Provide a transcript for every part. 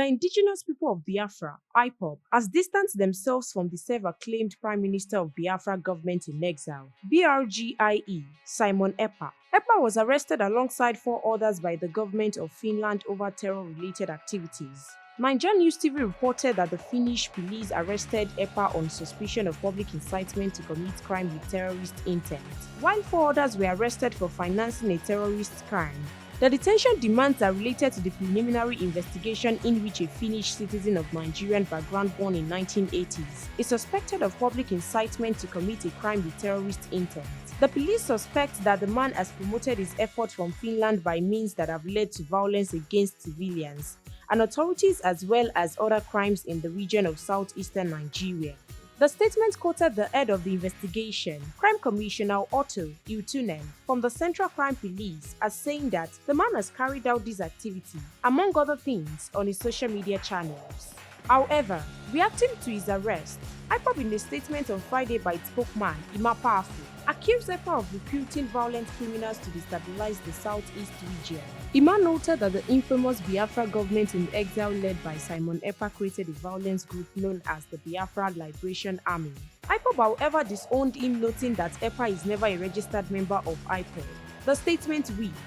The indigenous people of Biafra, IPOB, has distanced themselves from the self-acclaimed Prime Minister of Biafra government in exile, BRGIE, Simon Ekpa. Ekpa was arrested alongside 4 others by the government of Finland over terror-related activities. NaijaNews TV reported that the Finnish police arrested Ekpa on suspicion of public incitement to commit crime with terrorist intent, while 4 others were arrested for financing a terrorist crime. The detention demands are related to the preliminary investigation in which a Finnish citizen of Nigerian background born in 1980s is suspected of public incitement to commit a crime with terrorist intent. The police suspect that the man has promoted his efforts from Finland by means that have led to violence against civilians and authorities as well as other crimes in the region of southeastern Nigeria. The statement quoted the head of the investigation, Crime Commissioner Otto Iltunen, from the Central Crime Police as saying that the man has carried out this activity, among other things, on his social media channels. However, reacting to his arrest, IPOB in a statement on Friday by its spokesman, Ekpa, accused Ekpa of recruiting violent criminals to destabilize the southeast region. Ekpa noted that the infamous Biafra government in exile led by Simon Ekpa created a violence group known as the Biafra Liberation Army. IPOB, however, disowned him, noting that Ekpa is never a registered member of IPOB. The statement reads,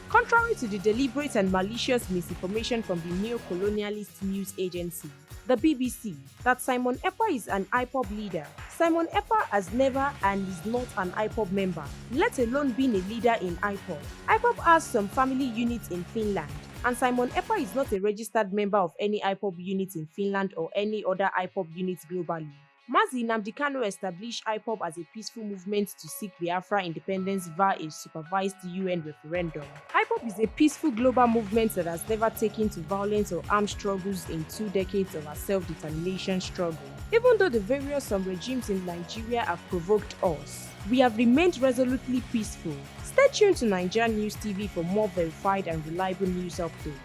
contrary to the deliberate and malicious misinformation from the neo-colonialist news agency, the BBC, that Simon Ekpa is an IPOB leader. Simon Ekpa has never and is not an IPOB member, let alone being a leader in IPOB. IPOB has some family units in Finland, and Simon Ekpa is not a registered member of any IPOB unit in Finland or any other IPOB units globally. Mazi Nnamdi Kanu established IPOB as a peaceful movement to seek Biafra independence via a supervised UN referendum. IPOB is a peaceful global movement that has never taken to violence or armed struggles in 2 decades of our self-determination struggle. Even though the various regimes in Nigeria have provoked us, we have remained resolutely peaceful. Stay tuned to NaijaNews TV for more verified and reliable news updates.